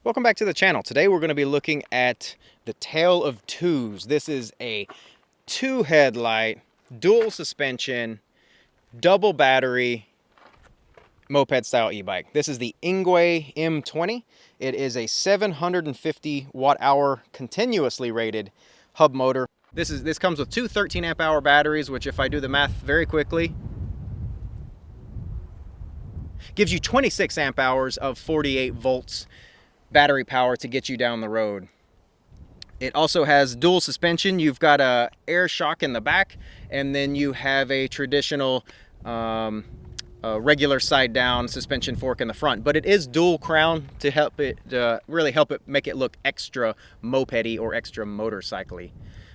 Welcome back to the channel. Today we're going to be looking at the Tale of Twos. This is a 2 headlight, dual suspension, double battery moped style e-bike. This is the Engwe M20. It is a 750 watt hour continuously rated hub motor. This comes with two 13 amp hour batteries, which if I do the math very quickly, gives you 26 amp hours of 48 volts battery power to get you down the road. It also has dual suspension. You've got a air shock in the back, and then you have a traditional regular side down suspension fork in the front, but it is dual crown to help it really help it make it look extra mopedy or extra motorcycle-y.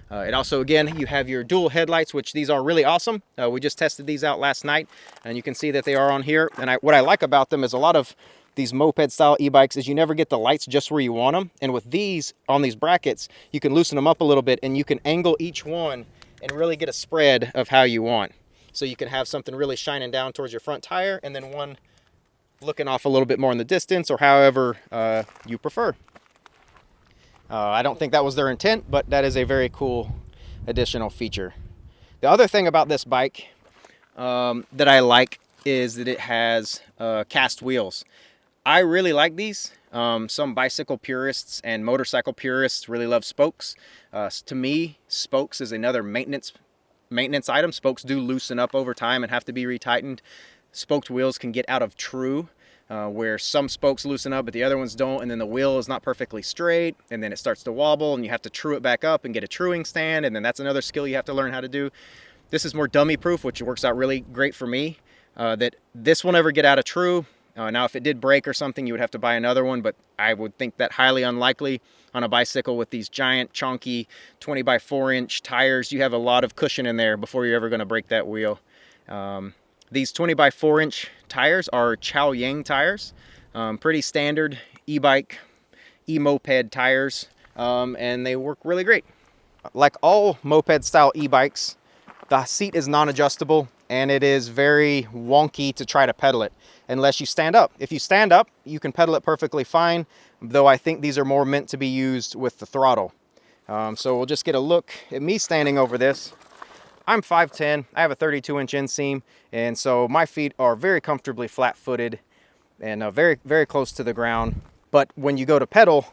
It also, again, you have your dual headlights, which these are really awesome. We just tested these out last night, and you can see that they are on here. And what I like about them is a lot of these moped style e-bikes is you never get the lights just where you want them. And with these, on these brackets, you can loosen them up a little bit and you can angle each one and really get a spread of how you want. So you can have something really shining down towards your front tire and then one looking off a little bit more in the distance, or however you prefer. I don't think that was their intent, but that is a very cool additional feature. The other thing about this bike that I like is that it has cast wheels. I really like these. Some bicycle purists and motorcycle purists really love spokes. To me, spokes is another maintenance item. Spokes do loosen up over time and have to be retightened. Spoked wheels can get out of true, where some spokes loosen up but the other ones don't, and then the wheel is not perfectly straight, and then it starts to wobble and you have to true it back up and get a truing stand, and then that's another skill you have to learn how to do. This is more dummy proof, which works out really great for me. That this will never get out of true. Now, if it did break or something, you would have to buy another one, but I would think that highly unlikely on a bicycle with these giant, chunky 20 by 4 inch tires. You have a lot of cushion in there before you're ever going to break that wheel. These 20 by 4 inch tires are Chow Yang tires, pretty standard e-bike, e-moped tires, and they work really great. Like all moped style e-bikes, the seat is non-adjustable and it is very wonky to try to pedal it unless you stand up. If you stand up, you can pedal it perfectly fine, though I think these are more meant to be used with the throttle. So we'll just get a look at me standing over this. I'm 5'10", I have a 32-inch inseam, and so my feet are very comfortably flat-footed and very, very close to the ground. But when you go to pedal,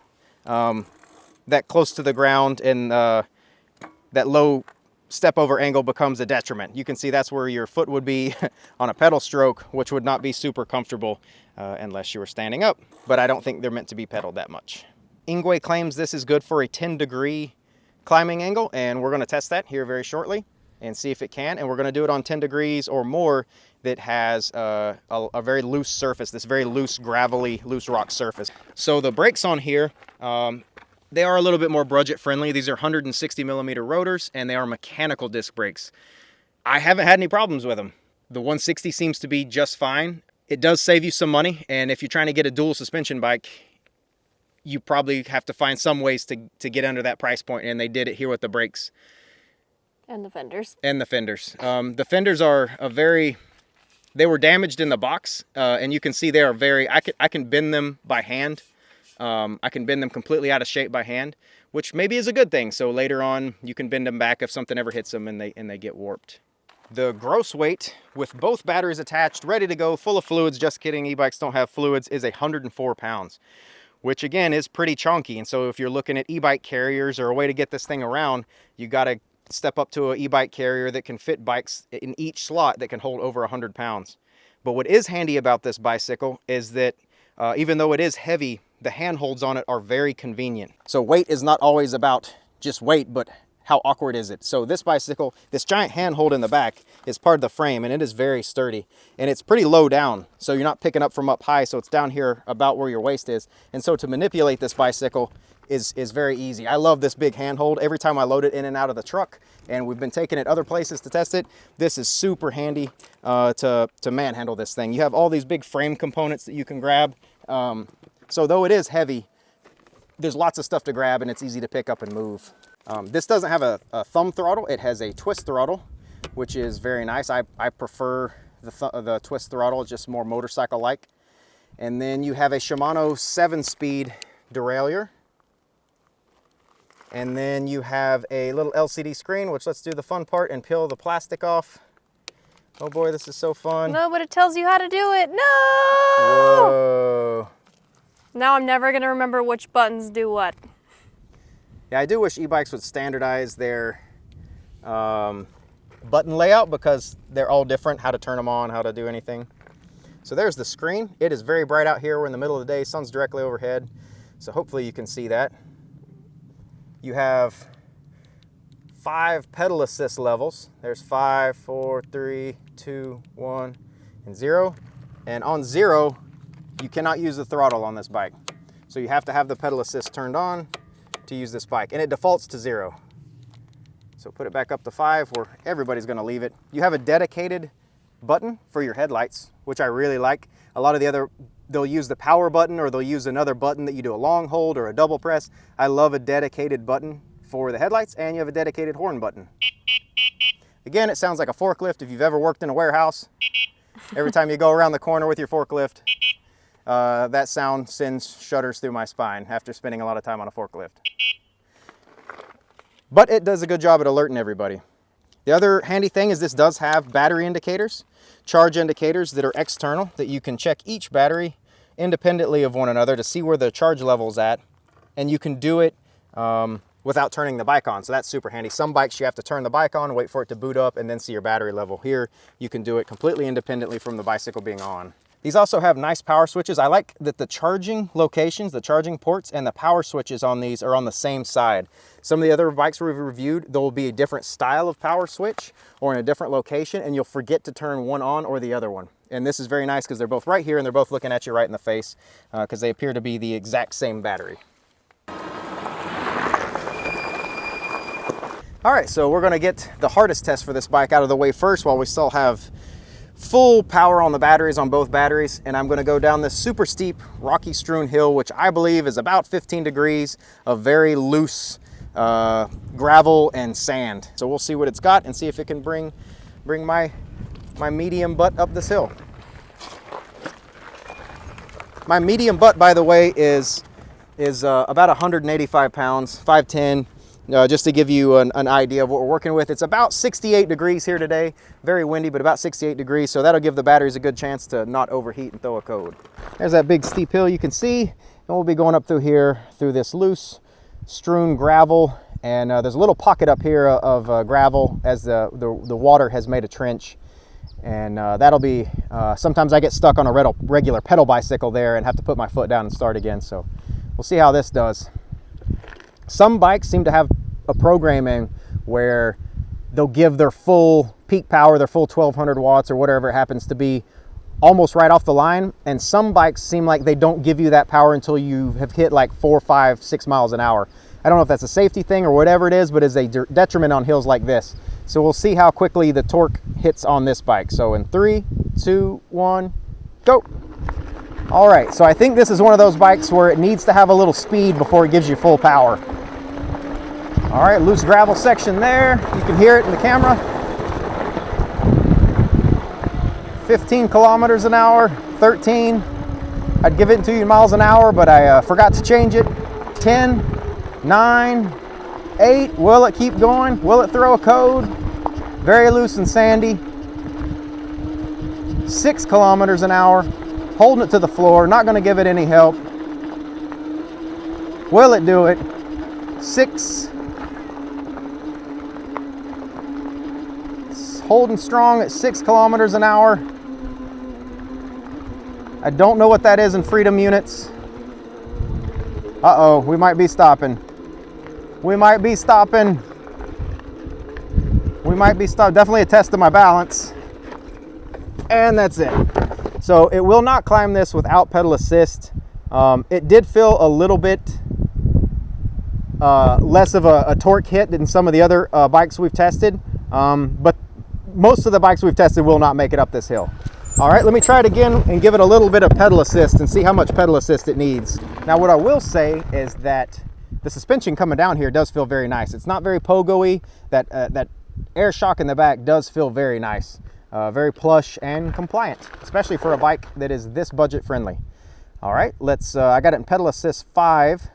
that close to the ground and that low step over angle becomes a detriment. You can see that's where your foot would be on a pedal stroke, which would not be super comfortable unless you were standing up. But I don't think they're meant to be pedaled that much. Engwe claims this is good for a 10-degree climbing angle, and we're going to test that here very shortly and see if it can. And we're going to do it on 10 degrees or more that has a very loose surface, this very loose, gravelly, loose rock surface. So the brakes on here, they are a little bit more budget friendly. These are 160 millimeter rotors, and they are mechanical disc brakes. I haven't had any problems with them. The 160 seems to be just fine. It does save you some money, and if you're trying to get a dual suspension bike, you probably have to find some ways to get under that price point, and they did it here with the brakes. And the fenders. And the fenders. The fenders are they were damaged in the box, and you can see they are I can bend them by hand. I can bend them completely out of shape by hand, which maybe is a good thing. So later on, you can bend them back if something ever hits them and they get warped. The gross weight with both batteries attached, ready to go, full of fluids, just kidding, e-bikes don't have fluids, is 104 pounds, which again is pretty chunky. And so if you're looking at e-bike carriers or a way to get this thing around, you got to step up to an e-bike carrier that can fit bikes in each slot that can hold over 100 pounds. But what is handy about this bicycle is that even though it is heavy, the handholds on it are very convenient. So weight is not always about just weight, but how awkward is it? So this bicycle, this giant handhold in the back is part of the frame, and it is very sturdy, and it's pretty low down. So you're not picking up from up high, so it's down here about where your waist is. And so to manipulate this bicycle is very easy. I love this big handhold. Every time I load it in and out of the truck, and we've been taking it other places to test it, this is super handy to manhandle this thing. You have all these big frame components that you can grab. So though it is heavy, there's lots of stuff to grab and it's easy to pick up and move. This doesn't have a thumb throttle. It has a twist throttle, which is very nice. I prefer the twist throttle. It's just more motorcycle-like. And then you have a Shimano 7-speed derailleur. And then you have a little LCD screen, which let's do the fun part and peel the plastic off. Oh boy, this is so fun. No, but it tells you how to do it. No! Whoa. Now I'm never gonna remember which buttons do what. Yeah, I do wish e-bikes would standardize their button layout, because they're all different, how to turn them on, how to do anything. So there's the screen. It is very bright out here. We're in the middle of the day. Sun's directly overhead. So hopefully you can see that. You have 5 pedal assist levels. There's 5, 4, 3, 2, 1, and 0. And on 0, you cannot use the throttle on this bike. So you have to have the pedal assist turned on to use this bike. And it defaults to 0. So put it back up to 5, where everybody's gonna leave it. You have a dedicated button for your headlights, which I really like. A lot of the other, they'll use the power button, or they'll use another button that you do a long hold or a double press. I love a dedicated button for the headlights, and you have a dedicated horn button. Again, it sounds like a forklift if you've ever worked in a warehouse. Every time you go around the corner with your forklift, that sound sends shudders through my spine after spending a lot of time on a forklift. But it does a good job at alerting everybody. The other handy thing is this does have battery indicators, charge indicators that are external, that you can check each battery independently of one another to see where the charge level's at. And you can do it without turning the bike on. So that's super handy. Some bikes you have to turn the bike on, wait for it to boot up, and then see your battery level. Here, you can do it completely independently from the bicycle being on. These also have nice power switches. I like that the charging locations, the charging ports, and the power switches on these are on the same side. Some of the other bikes we've reviewed, there will be a different style of power switch or in a different location, and you'll forget to turn one on or the other one. And this is very nice because they're both right here and they're both looking at you right in the face, because they appear to be the exact same battery. All right, so we're gonna get the hardest test for this bike out of the way first while we still have full power on the batteries on both batteries. And I'm gonna go down this super steep, rocky strewn hill, which I believe is about 15 degrees of very loose gravel and sand. So we'll see what it's got and see if it can bring my medium butt up this hill. My medium butt, by the way, is about 185 pounds, 5'10". Just to give you an idea of what we're working with. It's about 68 degrees here today. Very windy, but about 68 degrees. So that'll give the batteries a good chance to not overheat and throw a code. There's that big steep hill you can see. And we'll be going up through here, through this loose strewn gravel. And there's a little pocket up here of gravel as the water has made a trench. And that'll be, sometimes I get stuck on a regular pedal bicycle there and have to put my foot down and start again. So we'll see how this does. Some bikes seem to have a programming where they'll give their full peak power, their full 1200 watts or whatever it happens to be, almost right off the line. And some bikes seem like they don't give you that power until you have hit like 4, 5, 6 miles an hour. I don't know if that's a safety thing or whatever it is, but it's a detriment on hills like this. So we'll see how quickly the torque hits on this bike. So in 3, 2, 1, go. All right, so I think this is one of those bikes where it needs to have a little speed before it gives you full power. All right, loose gravel section there. You can hear it in the camera. 15 kilometers an hour, 13. I'd give it to you miles an hour, but I forgot to change it. 10, 9, 8. Will it keep going? Will it throw a code? Very loose and sandy. 6 kilometers an hour. Holding it to the floor, not going to give it any help. Will it do it? 6. It's holding strong at 6 kilometers an hour. I don't know what that is in freedom units. Uh-oh, we might be stopping. We might be stopping. We might be stopping. Definitely a test of my balance. And that's it. So it will not climb this without pedal assist. It did feel a little bit less of a torque hit than some of the other bikes we've tested, but most of the bikes we've tested will not make it up this hill. All right, let me try it again and give it a little bit of pedal assist and see how much pedal assist it needs. Now what I will say is that the suspension coming down here does feel very nice. It's not very pogo-y. That air shock in the back does feel very nice. Very plush and compliant, especially for a bike that is this budget friendly. All right, let's, I got it in pedal assist 5,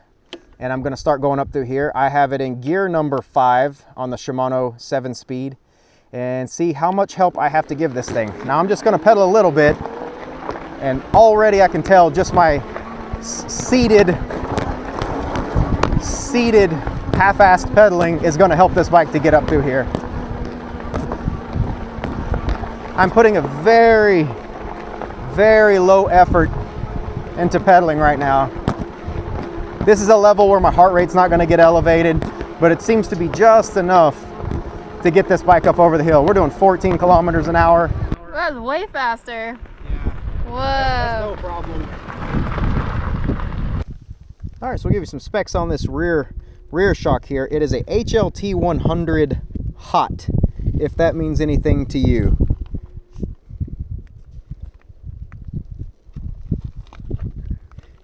and I'm gonna start going up through here. I have it in gear number 5 on the Shimano 7-speed, and see how much help I have to give this thing. Now I'm just gonna pedal a little bit, and already I can tell just my seated half-assed pedaling is gonna help this bike to get up through here. I'm putting a very, very low effort into pedaling right now. This is a level where my heart rate's not gonna get elevated, but it seems to be just enough to get this bike up over the hill. We're doing 14 kilometers an hour. That's way faster. Yeah. Whoa. That's no problem. All right, so we'll give you some specs on this rear shock here. It is a HLT 100 hot, if that means anything to you.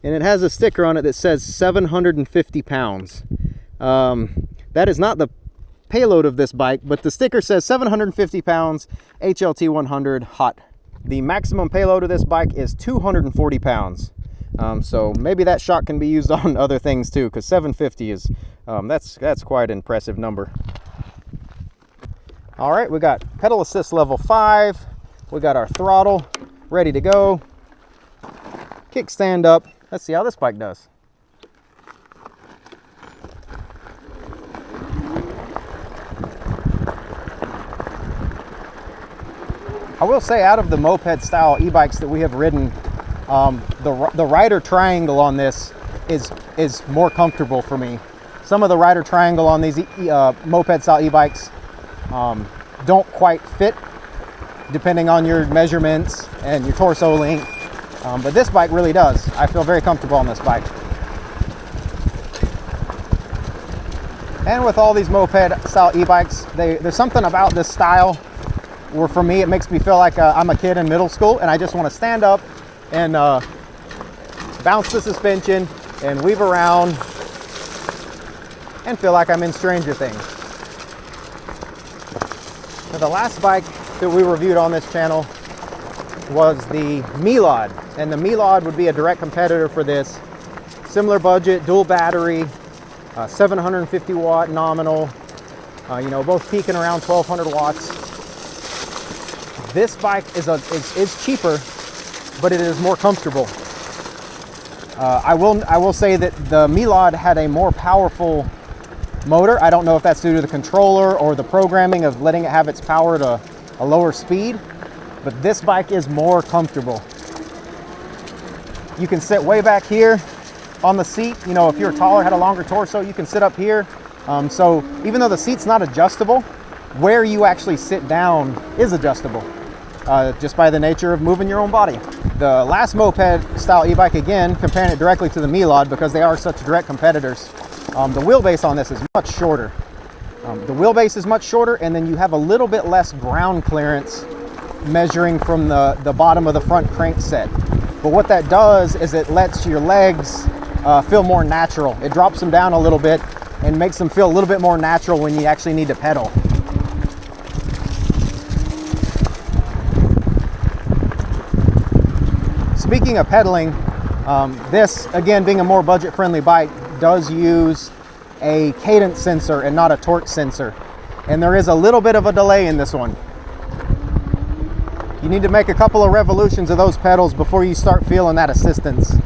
And it has a sticker on it that says 750 pounds. That is not the payload of this bike, but the sticker says 750 pounds, HLT 100 hot. The maximum payload of this bike is 240 pounds. So maybe that shock can be used on other things too, because 750 is, that's quite an impressive number. All right, we got pedal assist level 5. We got our throttle ready to go. Kickstand up. Let's see how this bike does. I will say, out of the moped style e-bikes that we have ridden, the rider triangle on this is more comfortable for me. Some of the rider triangle on these moped style e-bikes don't quite fit depending on your measurements and your torso length. But this bike really does. I feel very comfortable on this bike. And with all these moped style e-bikes, there's something about this style where for me it makes me feel like I'm a kid in middle school, and I just want to stand up and bounce the suspension and weave around and feel like I'm in Stranger Things. Now, the last bike that we reviewed on this channel was the Milod, and the Milod would be a direct competitor for this. Similar budget, dual battery, 750 watt nominal, you know, both peaking around 1200 watts. This bike is cheaper, but it is more comfortable. I will say that the Milod had a more powerful motor. I don't know if that's due to the controller or the programming of letting it have its power to a lower speed, but this bike is more comfortable. You can sit way back here on the seat. You know, if you're taller, had a longer torso, you can sit up here. So even though the seat's not adjustable, where you actually sit down is adjustable, just by the nature of moving your own body. The last moped style e-bike, again, comparing it directly to the Milod because they are such direct competitors, the wheelbase on this is much shorter. The wheelbase is much shorter, and then you have a little bit less ground clearance measuring from the bottom of the front crankset. But what that does is it lets your legs feel more natural. It drops them down a little bit and makes them feel a little bit more natural when you actually need to pedal. Speaking of pedaling, this, again, being a more budget-friendly bike, does use a cadence sensor and not a torque sensor. And there is a little bit of a delay in this one. You need to make a couple of revolutions of those pedals before you start feeling that assistance.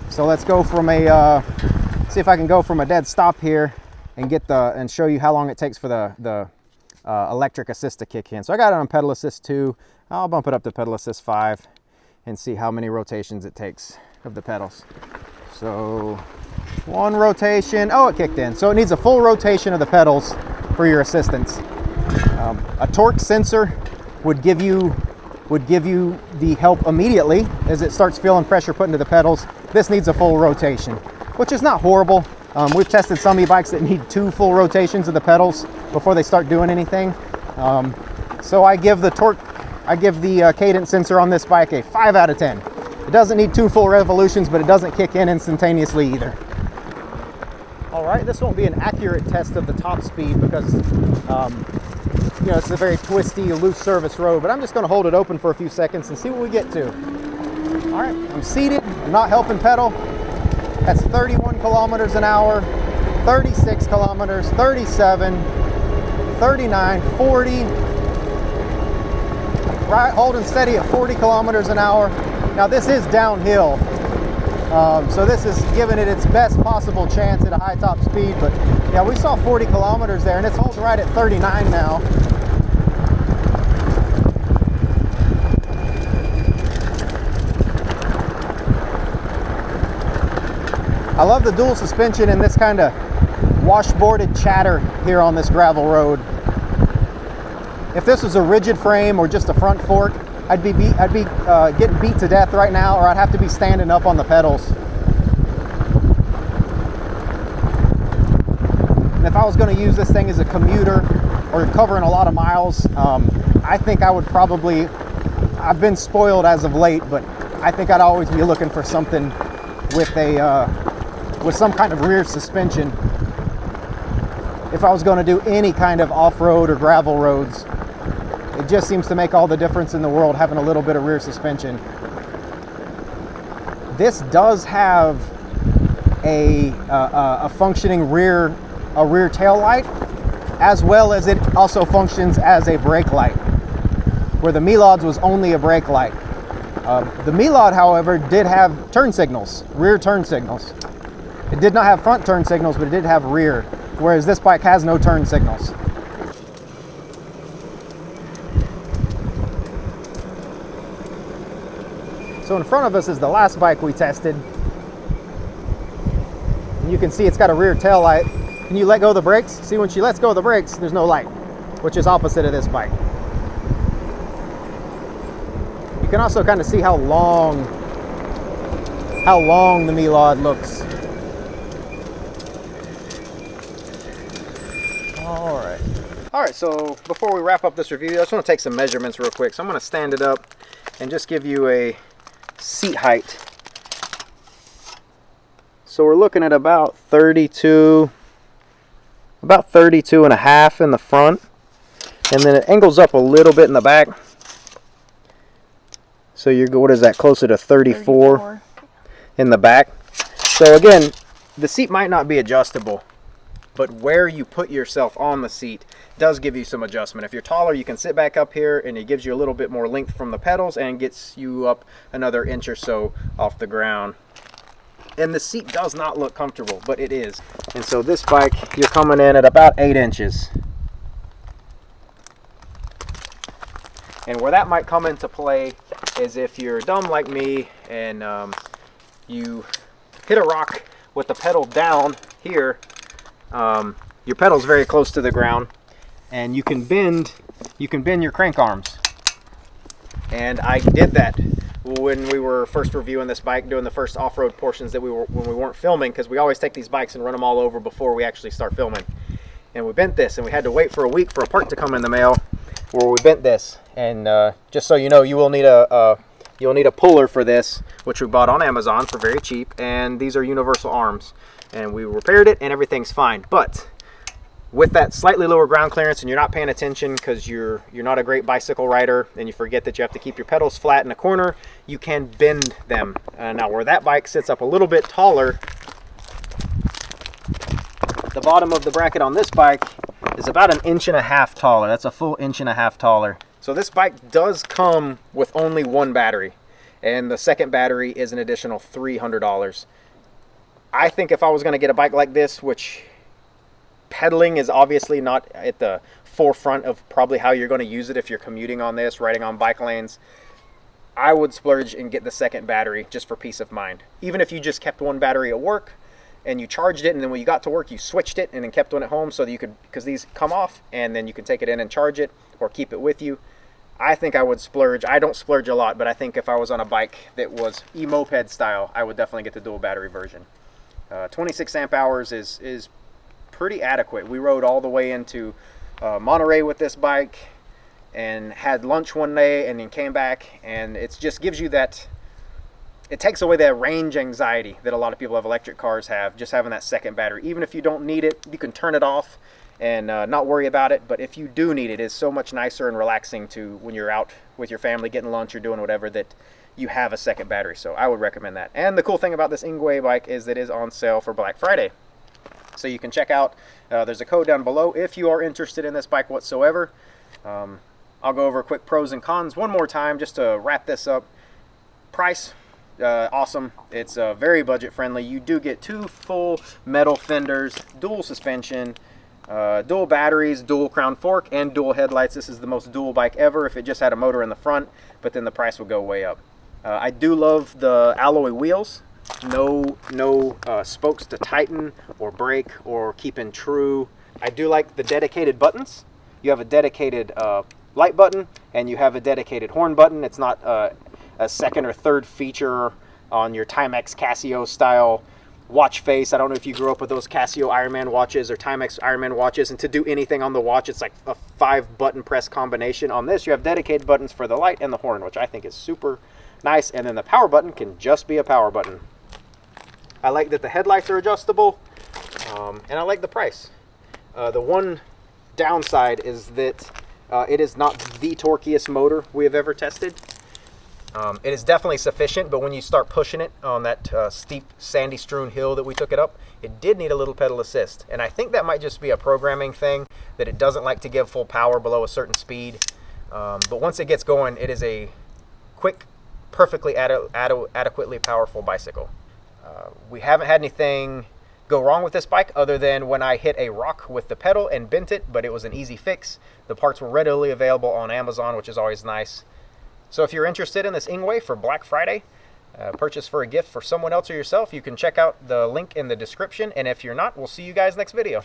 So let's go from see if I can go from a dead stop here and and show you how long it takes for the electric assist to kick in. So I got it on pedal assist 2. I'll bump it up to pedal assist 5 and see how many rotations it takes of the pedals. So 1 rotation. Oh, it kicked in. So it needs a full rotation of the pedals for your assistance. A torque sensor would give you the help immediately as it starts feeling pressure put into the pedals. This needs a full rotation, which is not horrible. We've tested some e-bikes that need 2 full rotations of the pedals before they start doing anything. So I give the cadence sensor on this bike a 5 out of 10. It doesn't need 2 full revolutions, but it doesn't kick in instantaneously either. All right, this won't be an accurate test of the top speed because you know, it's a very twisty, loose surface road, but I'm just going to hold it open for a few seconds and see what we get to. All right, I'm seated, I'm not helping pedal. That's 31 kilometers an hour, 36 kilometers, 37, 39, 40. Right, holding steady at 40 kilometers an hour. Now this is downhill, so this is giving it its best possible chance at a high top speed, but yeah, we saw 40 kilometers there, and it's holding right at 39 now. I love the dual suspension and this kind of washboarded chatter here on this gravel road. If this was a rigid frame or just a front fork, I'd be getting beat to death right now, or I'd have to be standing up on the pedals. And if I was going to use this thing as a commuter or covering a lot of miles, I think I would probably, I've been spoiled as of late, but I think I'd always be looking for something with with some kind of rear suspension if I was going to do any kind of off-road or gravel roads. It just seems to make all the difference in the world having a little bit of rear suspension. This does have a functioning rear tail light, as well as it also functions as a brake light, where the Milod's was only a brake light. The Milod, however, did have turn signals, rear turn signals. It did not have front turn signals, but it did have rear, whereas this bike has no turn signals. So in front of us is the last bike we tested. And you can see it's got a rear tail light. Can you let go of the brakes? See, when she lets go of the brakes, there's no light, which is opposite of this bike. You can also kind of see how long the Milod looks. All right, so before we wrap up this review, I just want to take some measurements real quick. So I'm going to stand it up and just give you a seat height. So we're looking at about 32 and a half in the front, and then it angles up a little bit in the back. So you're, what is that, closer to 34 in the back. So again, the seat might not be adjustable, but where you put yourself on the seat does give you some adjustment. If you're taller, you can sit back up here and it gives you a little bit more length from the pedals and gets you up another inch or so off the ground. And the seat does not look comfortable, but it is. And so this bike, you're coming in at about 8 inches. And where that might come into play is if you're dumb like me and you hit a rock with the pedal down here, your pedal's very close to the ground, and you can bend your crank arms. And I did that when we were first reviewing this bike, doing the first off-road portions when we weren't filming, because we always take these bikes and run them all over before we actually start filming. And we bent this, and we had to wait for a week for a part to come in the mail where we bent this. And just so you know, you will need a puller for this, which we bought on Amazon for very cheap, and these are universal arms. And we repaired it and everything's fine. But with that slightly lower ground clearance and you're not paying attention because you're not a great bicycle rider and you forget that you have to keep your pedals flat in a corner, you can bend them. Now where that bike sits up a little bit taller, the bottom of the bracket on this bike is about 1.5 inches taller. That's a full 1.5 inches taller. So this bike does come with only one battery, and the second battery is an additional $300. I think if I was going to get a bike like this, which pedaling is obviously not at the forefront of probably how you're going to use it if you're commuting on this, riding on bike lanes, I would splurge and get the second battery just for peace of mind. Even if you just kept one battery at work and you charged it, and then when you got to work you switched it and then kept one at home so that you could, because these come off and then you can take it in and charge it or keep it with you. I think I would splurge. I don't splurge a lot, but I think if I was on a bike that was e-moped style, I would definitely get the dual battery version. 26 amp hours is pretty adequate. We rode all the way into Monterey with this bike and had lunch one day and then came back, and it just gives you that, it takes away that range anxiety that a lot of people have electric cars have, just having that second battery. Even if you don't need it, you can turn it off and not worry about it. But if you do need it, it's so much nicer and relaxing to when you're out with your family getting lunch or doing whatever, that you have a second battery. So I would recommend that. And the cool thing about this Engwe bike is that it is on sale for Black Friday. So you can check out, there's a code down below if you are interested in this bike whatsoever. I'll go over quick pros and cons one more time just to wrap this up. Price, awesome. It's very budget friendly. You do get 2 full metal fenders, dual suspension, dual batteries, dual crown fork, and dual headlights. This is the most dual bike ever if it just had a motor in the front, but then the price would go way up. I do love the alloy wheels. No spokes to tighten or break or keep in true. I do like the dedicated buttons. You have a dedicated light button and you have a dedicated horn button. It's not a second or third feature on your Timex Casio style watch face. I don't know if you grew up with those Casio Ironman watches or Timex Ironman watches, and to do anything on the watch it's like a 5 button press combination. On this you have dedicated buttons for the light and the horn, which I think is super nice, and then the power button can just be a power button. I like that the headlights are adjustable, and I like the price. The one downside is that it is not the torquiest motor we have ever tested. It is definitely sufficient, but when you start pushing it on that steep sandy strewn hill that we took it up, it did need a little pedal assist. And I think that might just be a programming thing, that it doesn't like to give full power below a certain speed. But once it gets going, it is a quick, perfectly adequately powerful bicycle. We haven't had anything go wrong with this bike other than when I hit a rock with the pedal and bent it, but it was an easy fix. The parts were readily available on Amazon, which is always nice. So if you're interested in this Engwe for Black Friday, purchase for a gift for someone else or yourself, you can check out the link in the description. And if you're not, we'll see you guys next video.